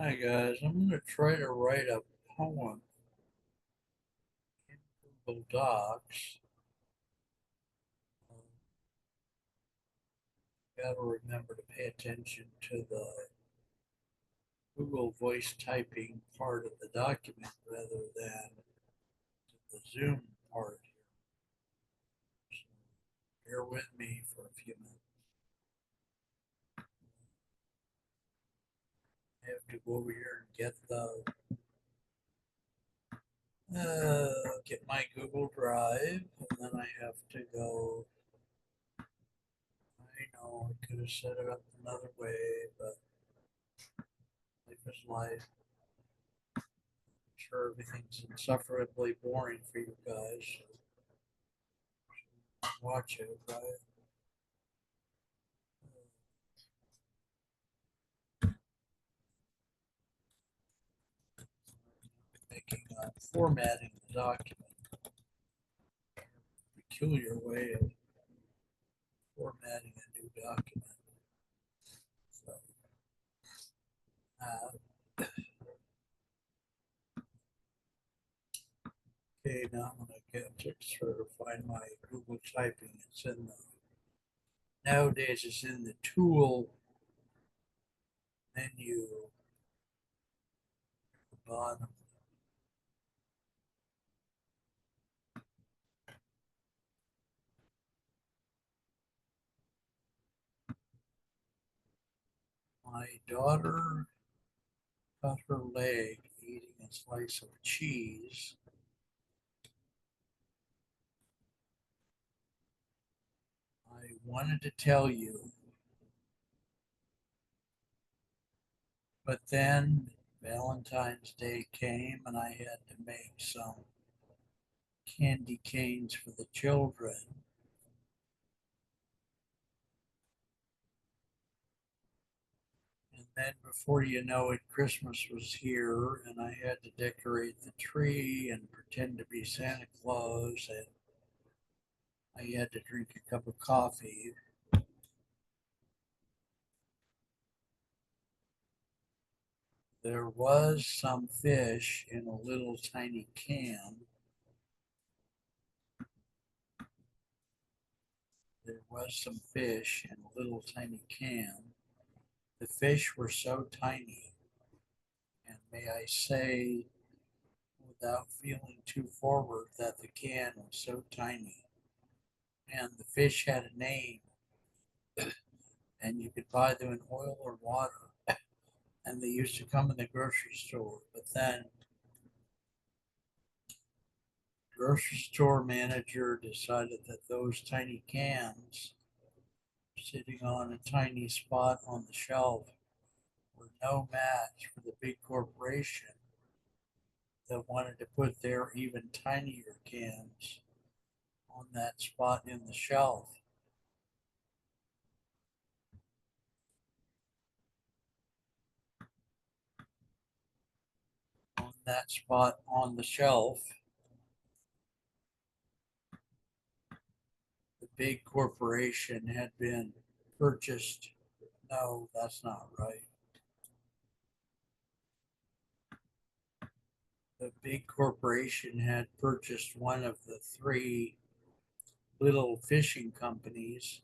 Hi guys, I'm going to try to write a poem in Google Docs. Got to remember to pay attention to the Google voice typing part of the document rather than the Zoom part. So bear with me for a few minutes. I have to go over here and get my Google Drive, and then I have to go. I know I could have set it up another way, but life is life. Sure everything's insufferably boring for you guys. So watch it, right? Making formatting the document, peculiar way of formatting a new document. So, okay, now I'm going to get to sort of find my Google typing. It's in the nowadays. It's in the tool menu at the bottom. My daughter cut her leg eating a slice of cheese. I wanted to tell you, but then Valentine's Day came and I had to make some candy canes for the children. And then before you know it, Christmas was here and I had to decorate the tree and pretend to be Santa Claus. And I had to drink a cup of coffee. There was some fish in a little tiny can. There was some fish in a little tiny can. The fish were so tiny, and may I say, without feeling too forward, that the can was so tiny. And the fish had a name, and you could buy them in oil or water. And they used to come in the grocery store. But then, the grocery store manager decided that those tiny cans sitting on a tiny spot on the shelf were no match for the big corporation that wanted to put their even tinier cans on that spot in the shelf. On that spot on the shelf, the big corporation had been purchased. No, that's not right. The big corporation had purchased one of the three little fishing companies,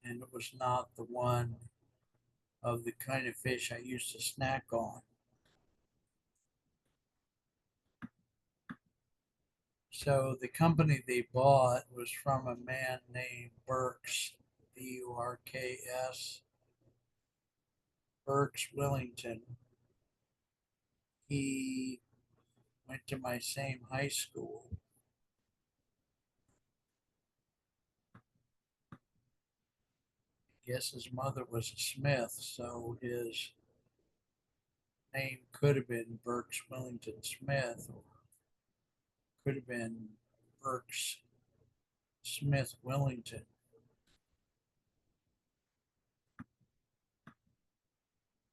and it was not the one of the kind of fish I used to snack on. So the company they bought was from a man named Burks, Burks, Burks Willington. He went to my same high school. I guess his mother was a Smith, so his name could have been Burks Willington Smith, or could have been Burks Smith Willington.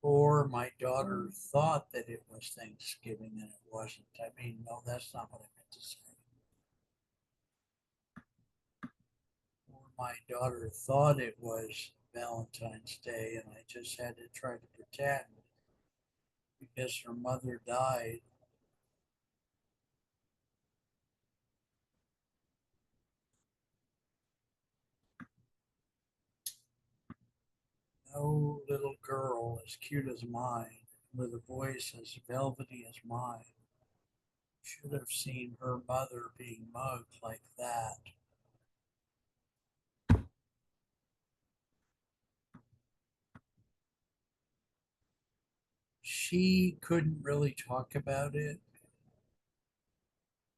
Or my daughter thought that it was Thanksgiving and it wasn't. I mean, no, that's not what I meant to say. Or my daughter thought it was Valentine's Day and I just had to try to pretend because her mother died. No little girl as cute as mine, with a voice as velvety as mine, should have seen her mother being mugged like that. She couldn't really talk about it.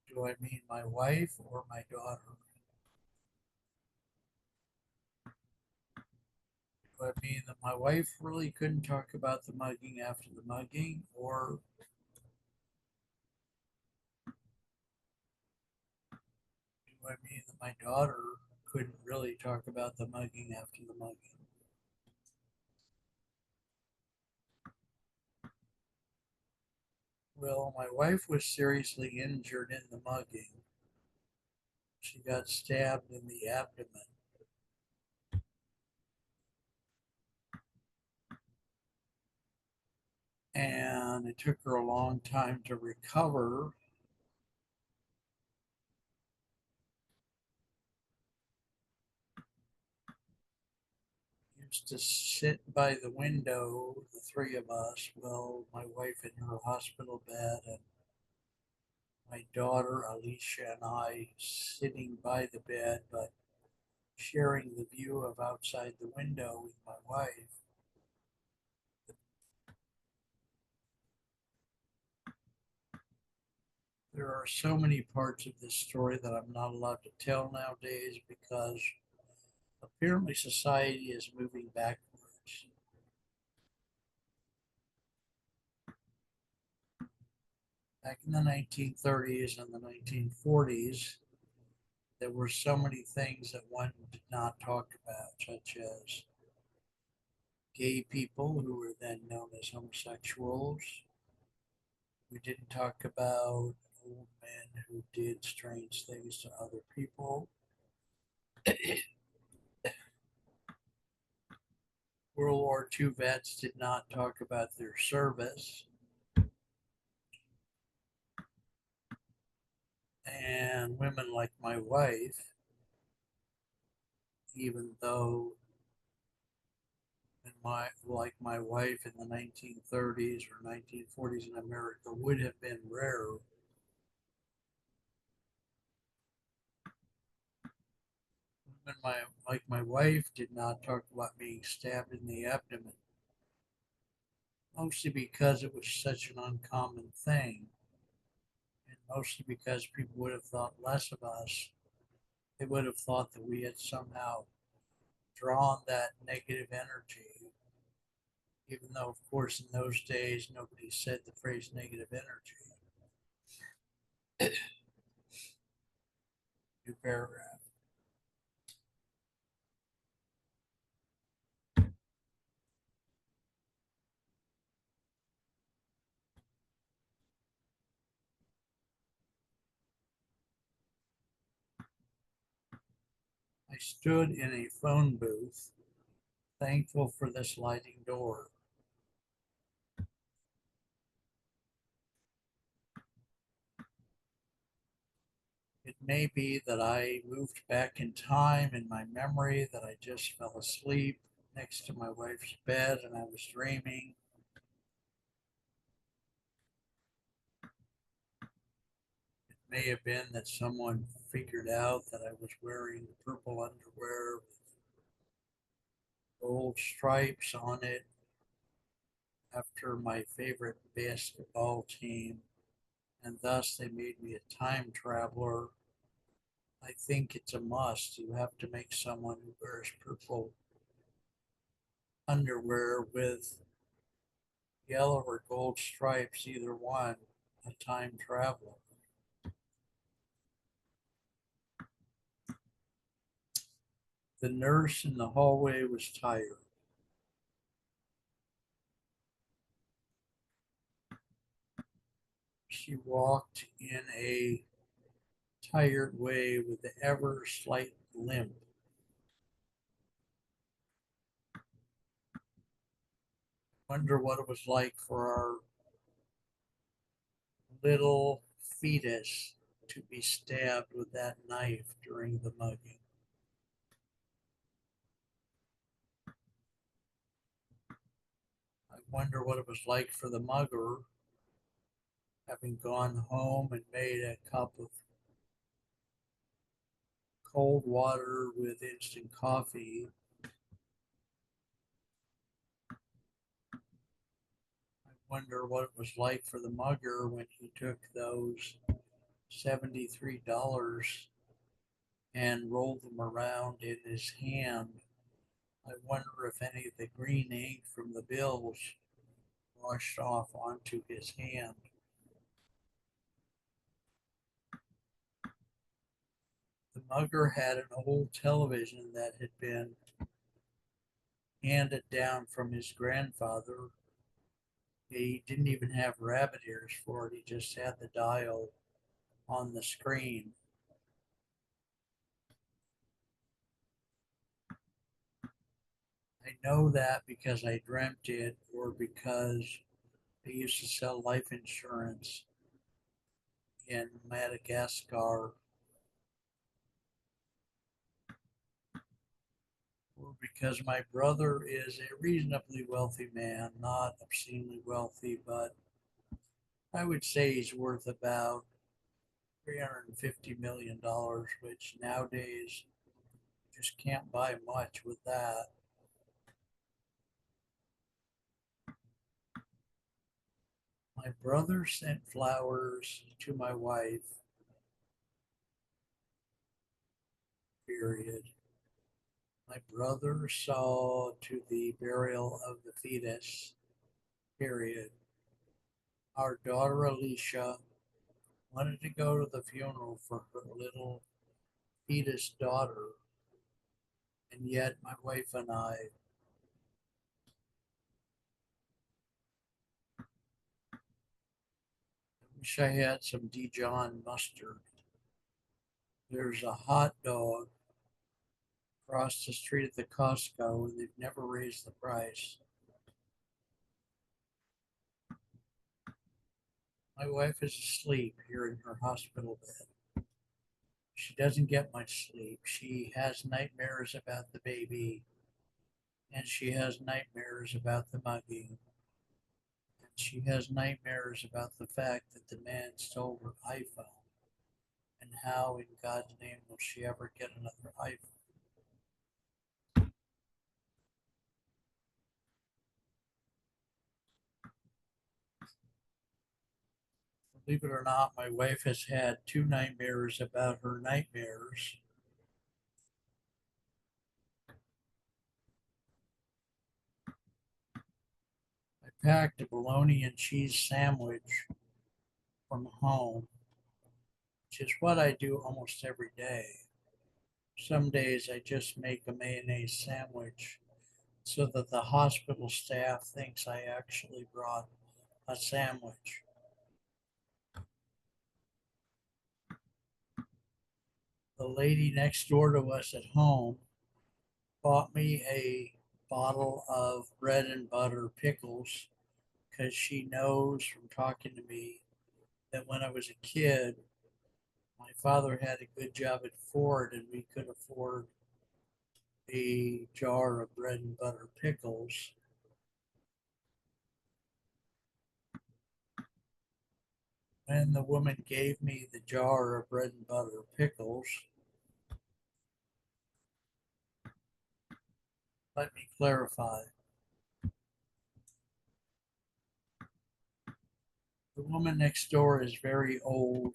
Do I mean my wife or my daughter? Do I mean that my wife really couldn't talk about the mugging after the mugging, or do I mean that my daughter couldn't really talk about the mugging after the mugging? Well, my wife was seriously injured in the mugging. She got stabbed in the abdomen. And it took her a long time to recover. Used to sit by the window, the three of us, well, my wife in her hospital bed, and my daughter Alicia and I sitting by the bed, but sharing the view of outside the window with my wife. There are so many parts of this story that I'm not allowed to tell nowadays because apparently society is moving backwards. Back in the 1930s and the 1940s, there were so many things that one did not talk about, such as gay people who were then known as homosexuals. We didn't talk about old men who did strange things to other people. World War II vets did not talk about their service. And women like my wife, even though like my wife in the 1930s or 1940s in America would have been rare, women like my wife did not talk about being stabbed in the abdomen, mostly because it was such an uncommon thing, and mostly because people would have thought less of us. They would have thought that we had somehow drawn that negative energy, even though, of course, in those days, nobody said the phrase negative energy. New paragraph. I stood in a phone booth, thankful for the sliding door. It may be that I moved back in time in my memory, that I just fell asleep next to my wife's bed and I was dreaming. It may have been that someone figured out that I was wearing purple underwear with gold stripes on it after my favorite basketball team, and thus they made me a time traveler. I think it's a must. You have to make someone who wears purple underwear with yellow or gold stripes, either one, a time traveler. The nurse in the hallway was tired. She walked in a tired way with the ever slight limp. Wonder what it was like for our little fetus to be stabbed with that knife during the mugging. I wonder what it was like for the mugger, having gone home and made a cup of cold water with instant coffee. I wonder what it was like for the mugger when he took those $73 and rolled them around in his hand. I wonder if any of the green ink from the bills washed off onto his hand. The mugger had an old television that had been handed down from his grandfather. He didn't even have rabbit ears for it, he just had the dial on the screen. I know that because I dreamt it, or because I used to sell life insurance in Madagascar, or because my brother is a reasonably wealthy man, not obscenely wealthy, but I would say he's worth about $350 million, which nowadays you just can't buy much with that. My brother sent flowers to my wife, period. My brother saw to the burial of the fetus, period. Our daughter Alicia wanted to go to the funeral for her little fetus daughter, and yet my wife and I wish I had some Dijon mustard. There's a hot dog across the street at the Costco, and they've never raised the price. My wife is asleep here in her hospital bed. She doesn't get much sleep. She has nightmares about the baby, and she has nightmares about the mugging, and she has nightmares about the fact that the man stole her iPhone, and how in God's name will she ever get another iPhone? Believe it or not, my wife has had two nightmares about her nightmares. I packed a bologna and cheese sandwich from home, which is what I do almost every day. Some days I just make a mayonnaise sandwich so that the hospital staff thinks I actually brought a sandwich. The lady next door to us at home bought me a bottle of bread and butter pickles because she knows from talking to me that when I was a kid, my father had a good job at Ford and we could afford a jar of bread and butter pickles. When the woman gave me the jar of bread and butter pickles, let me clarify. The woman next door is very old.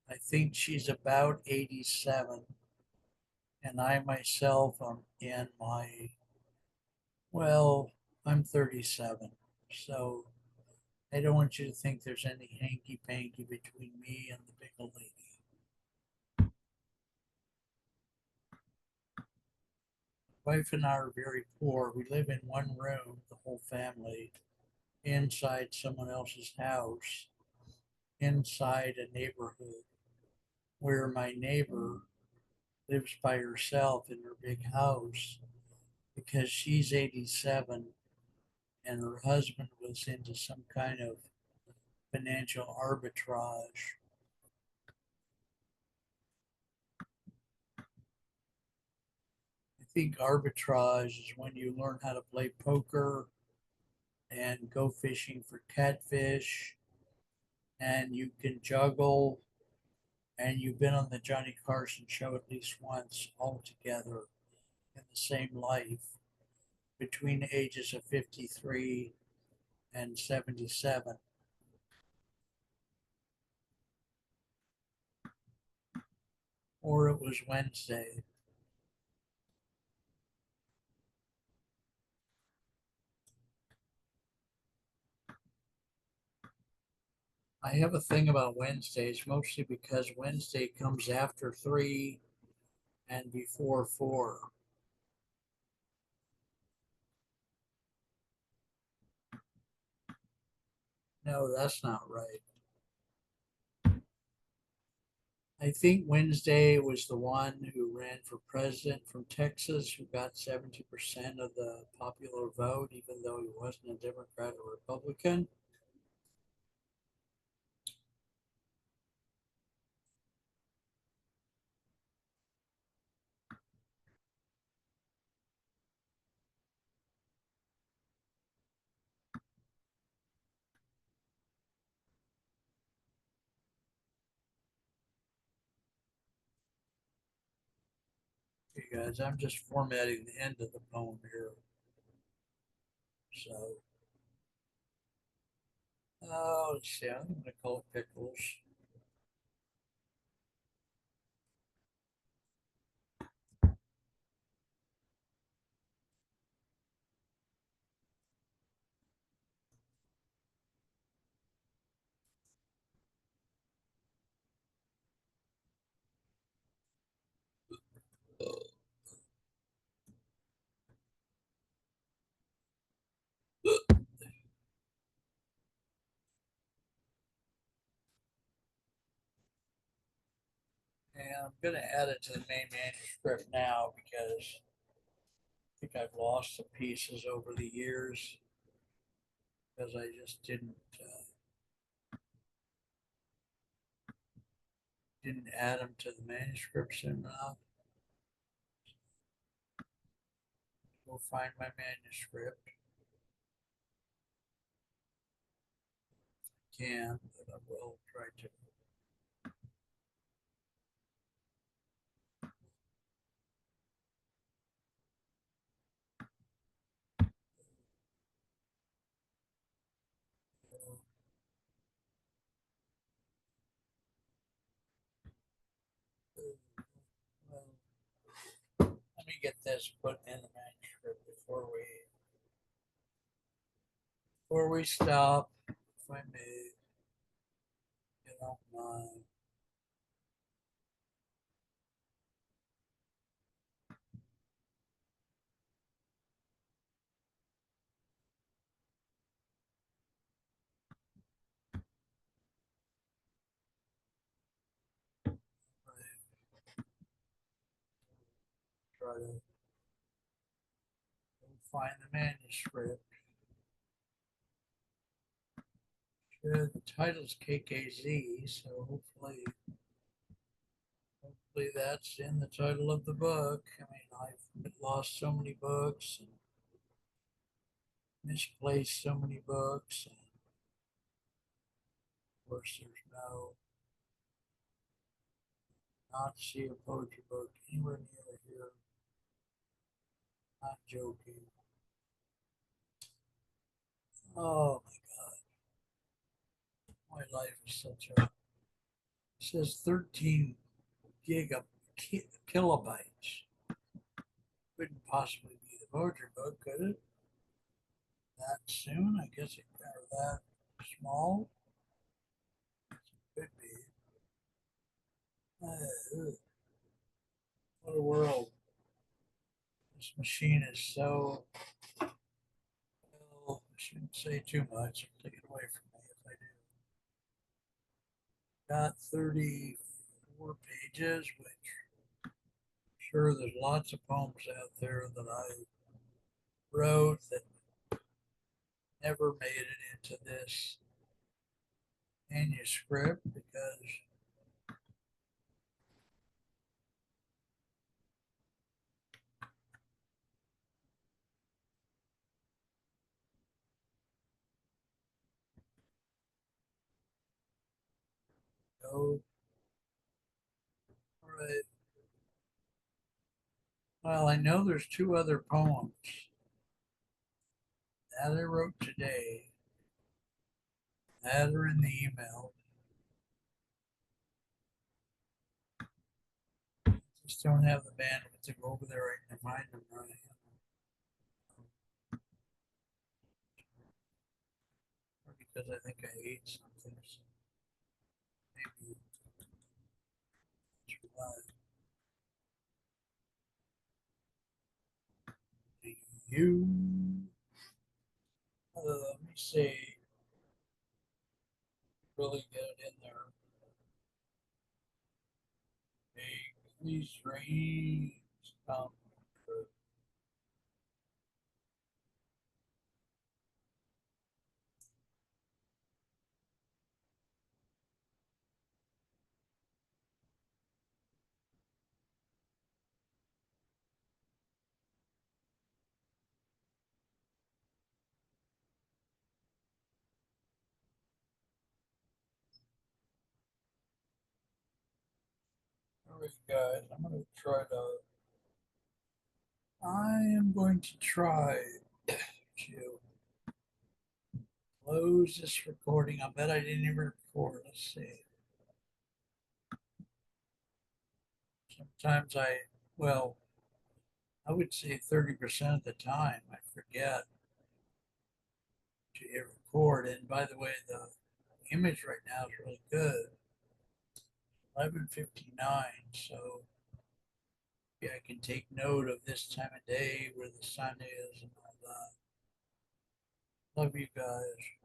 I think she's about 87. And I myself am in my, well, I'm 37. So I don't want you to think there's any hanky panky between me and the pickle lady. Wife and I are very poor. We live in one room, the whole family, inside someone else's house, inside a neighborhood where my neighbor lives by herself in her big house because she's 87 and her husband was into some kind of financial arbitrage. I think arbitrage is when you learn how to play poker and go fishing for catfish and you can juggle and you've been on the Johnny Carson show at least once all together in the same life between the ages of 53 and 77. Or it was Wednesday. I have a thing about Wednesdays mostly because Wednesday comes after 3 and before 4. No, that's not right. I think Wednesday was the one who ran for president from Texas who got 70% of the popular vote, even though he wasn't a Democrat or Republican. Okay, guys, I'm just formatting the end of the poem here. So, let's see, I'm going to call it Pickles. And I'm going to add it to the main manuscript now because I think I've lost some pieces over the years because I just didn't add them to the manuscript soon enough. Go find my manuscript. Can, but I will try to. Well, let me get this put in the manuscript before we stop, if I may, you don't mind. Try to find the manuscript. Sure, the title's KKZ, so hopefully that's in the title of the book. I mean, I've lost so many books and misplaced so many books. And of course, there's no not see a poetry book anywhere near here. Not joking. Oh my life is such a. It says 13 kilobytes. Couldn't possibly be the poetry book, could it? That soon? I guess it got that small. Could be. What a world. This machine is so. Well, I shouldn't say too much. It'll take it away from me if I do. Got 34 pages, which I'm sure there's lots of poems out there that I wrote that never made it into this manuscript because oh, all right. Well, I know there's two other poems that I wrote today that are in the email. Just don't have the bandwidth to go over there right and find them right. Or because I think I ate something. So maybe it's why. Do you? Let me see. Really get it in there. Make these dreams come true. All right, guys. I am going to try to close this recording. I bet I didn't even record. Let's see. Sometimes well, I would say 30% of the time I forget to hit record. And by the way, the image right now is really good. 11:59. So yeah, I can take note of this time of day where the sun is and all that. Love you guys.